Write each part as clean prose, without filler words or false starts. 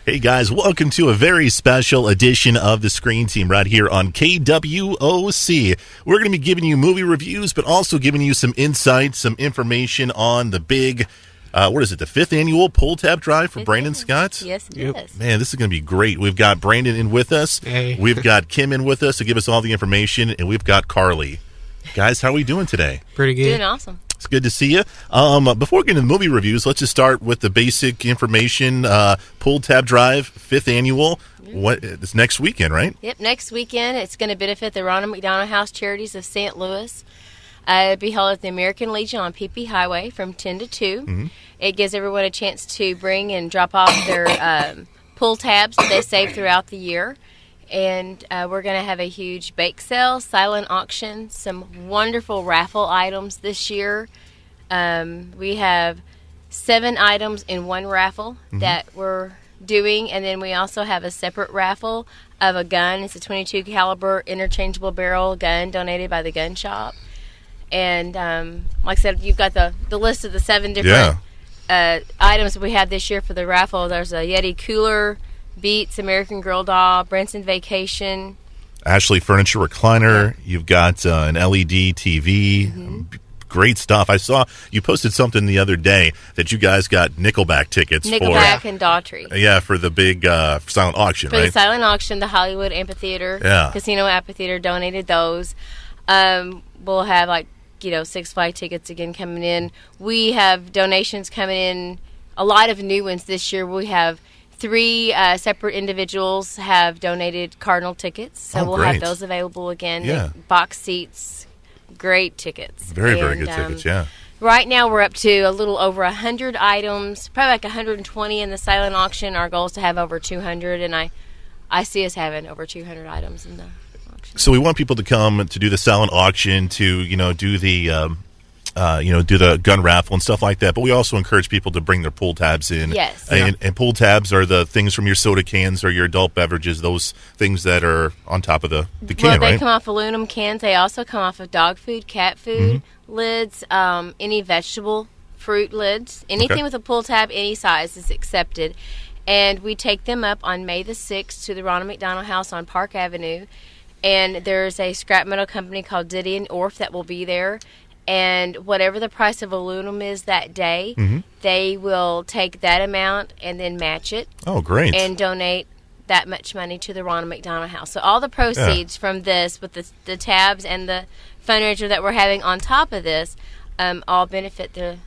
Hey guys, welcome to a very special edition of the Screen Team right here on KWOC. We're going to be giving you movie reviews, but also giving you some insight, some information on the big, the 5th annual Pull Tab Drive for Brandon Scott? Yes, it is. Man, this is going to be great. We've got Brandon in with us. Hey. We've got Kim in with us to give us all the information, and we've got Carly. Guys, how are we doing today? Pretty good. Doing awesome. It's good to see you. Before we get into the movie reviews, let's just start with the basic information. Pull Tab Drive, 5th annual. It's next weekend, right? Yep, next weekend it's going to benefit the Ronald McDonald House Charities of St. Louis. It'll be held at the American Legion on PP Highway from 10 to 2. Mm-hmm. It gives everyone a chance to bring and drop off their pull tabs that they save throughout the year. And we're going to have a huge bake sale, silent auction, some wonderful raffle items this year. We have 7 items in one raffle that we're doing, and then we also have a separate raffle of a gun. It's a .22 caliber interchangeable barrel gun donated by the gun shop. And like I said, you've got the list of the 7 different items we have this year for the raffle. There's a Yeti cooler, Beats, American Girl doll, Branson Vacation, Ashley Furniture Recliner. You've got an LED TV. Great stuff. I saw you posted something the other day that you guys got Nickelback tickets Nickelback and Daughtry. Yeah, for the big silent auction, For right? the silent auction, the Hollywood Amphitheater, Casino Amphitheater donated those. We'll have 6 Flags tickets again coming in. We have donations coming in, a lot of new ones this year. We have 3 separate individuals have donated Cardinal tickets, so we'll have those available again. Yeah. Box seats, great tickets. Very good tickets, yeah. Right now we're up to a little over 100 items, probably like 120 in the silent auction. Our goal is to have over 200, and I see us having over 200 items in the auction. So we want people to come to do the silent auction, to do the do the gun raffle and stuff like that. But we also encourage people to bring their pull tabs in. Yes. And pull tabs are the things from your soda cans or your adult beverages, those things that are on top of the can, Well, they right? come off aluminum cans. They also come off of dog food, cat food lids, any vegetable, fruit lids. Anything with a pull tab, any size is accepted. And we take them up on May the 6th to the Ronald McDonald House on Park Avenue. And there's a scrap metal company called Diddy and Orff that will be there. And whatever the price of aluminum is that day, they will take that amount and then match it. Oh, great. And donate that much money to the Ronald McDonald House. So all the proceeds from this, with the tabs and the fundraiser that we're having on top of this, all benefit the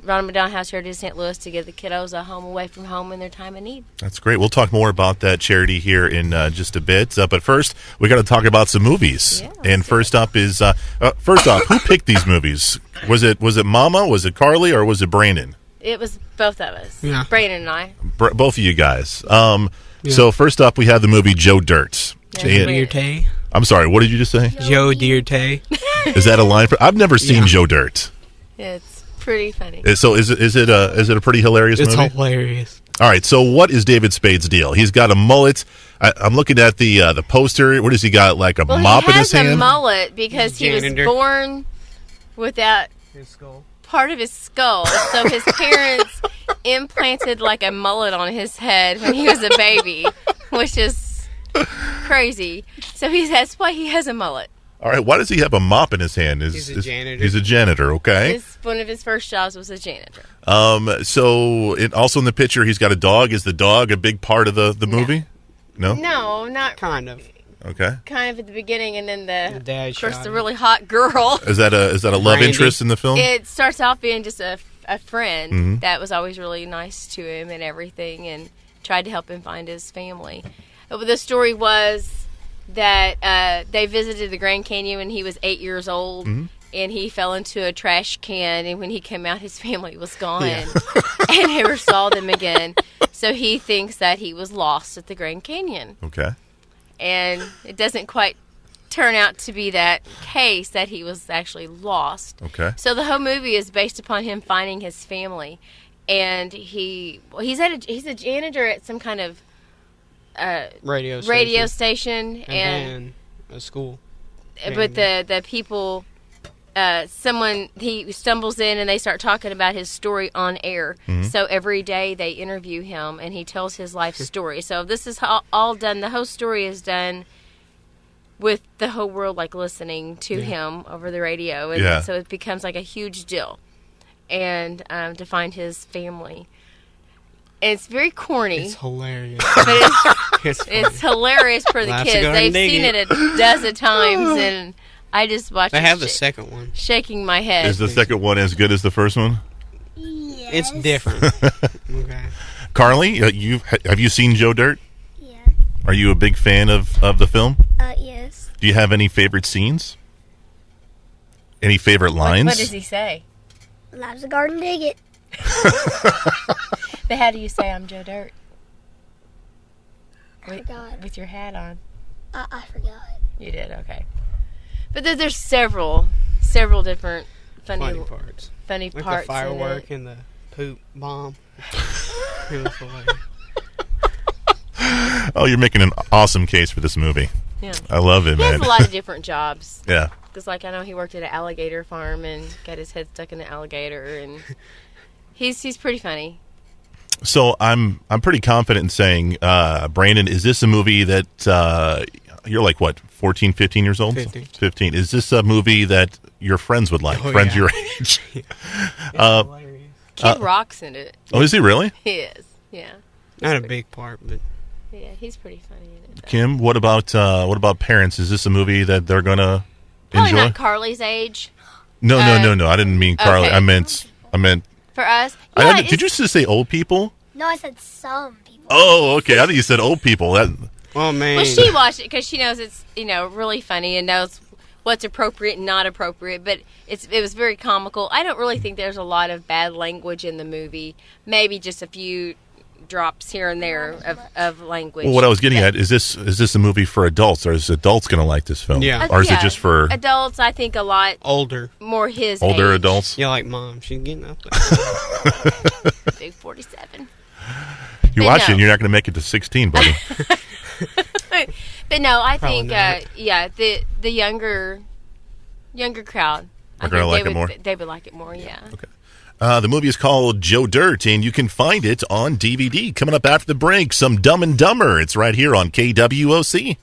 Ronald McDonald House Charity of St. Louis to give the kiddos a home away from home in their time of need. That's great. We'll talk more about that charity here in just a bit. But first, we got to talk about some movies. Yeah, and first off, who picked these movies? Was it Mama? Was it Carly? Or was it Brandon? It was both of us. Yeah. Brandon and I. Both of you guys. So first up, we have the movie Joe Dirt. Yeah, Dirt. I'm sorry. What did you just say? Joe Dirt. Is that a line? I've never seen Joe Dirt. It's pretty funny. So is it a pretty hilarious movie? It's hilarious. All right. So what is David Spade's deal? He's got a mullet. I'm looking at the poster. What has he got? Like a mop in his hand? He has a mullet because he was born without His skull. part of his skull. So his parents implanted like a mullet on his head when he was a baby, which is crazy. So that's why he has a mullet. All right. Why does he have a mop in his hand? He's a janitor. He's a janitor. Okay. One of his first jobs was a janitor. So also in the picture, he's got a dog. Is the dog a big part of the movie? No. No, not Kind of. Okay. kind of at the beginning, and then The dad of course shot the him. really hot girl. Is that a love Brandy. interest in the film? It starts off being just a friend that was always really nice to him and everything, and tried to help him find his family. The story was that they visited the Grand Canyon when he was 8 years old, and he fell into a trash can, and when he came out, his family was gone, and never saw them again. So he thinks that he was lost at the Grand Canyon. Okay. And it doesn't quite turn out to be that case, that he was actually lost. Okay. So the whole movie is based upon him finding his family, and he's a janitor at some kind of radio station, and a school. but the people someone, he stumbles in and they start talking about his story on air. So every day they interview him and he tells his life story. So this is all done. The whole story is done with the whole world like listening to him over the radio, and so it becomes like a huge deal. And to find his family, and it's very corny. It's hilarious. But It's hilarious for the Let's kids. go and They've dig seen it. it a dozen times, and I just watch. They have the second one. shaking my head. Is the second one as good as the first one? Yes. It's different. Okay. Carly, have you seen Joe Dirt? Yeah. Are you a big fan of the film? Yes. Do you have any favorite scenes? Any favorite lines? What does he say? Life's a garden, dig it. But how do you say I'm Joe Dirt? I forgot. With your hat on. I forgot. You did, okay. But there's several different Funny parts. funny Like parts the firework in it. and the poop bomb. It was hilarious. Oh, you're making an awesome case for this movie. Yeah. I love it, He man. has a lot of different jobs. Yeah. Because, like, I know he worked at an alligator farm and got his head stuck in an alligator, and he's pretty funny. So I'm pretty confident in saying, Brandon, is this a movie that you're like, what, 14, 15 years old? 15. Is this a movie that your friends would like? Oh, Friends yeah. your age? It's hilarious. Kid Rock's in it. Oh, is he really? He is, yeah. Not a big part, but Yeah, he's pretty funny in it. Though. Kim, what about parents? Is this a movie that they're gonna Probably enjoy? not Carly's age. No. I didn't mean Carly. Okay. I meant. For us, Did you just say old people? No, I said some people. Oh, okay. I think you said old people. oh man. Well, she watched it because she knows it's really funny and knows what's appropriate and not appropriate. But it was very comical. I don't really think there's a lot of bad language in the movie. Maybe just a few drops here and there of language. Well, what I was getting at is this a movie for adults, or is adults going to like this film? Yeah. Or is it just for adults? I think a lot older more his older age. adults? Yeah, like mom. She's getting up there. Big 47. You But watch it, no. and you're not going to make it to 16, buddy. But no, I Probably think not. the younger crowd Are gonna like it more? They would like it more, yeah. Okay. The movie is called Joe Dirt, and you can find it on DVD. Coming up after the break, some Dumb and Dumber. It's right here on KWOC.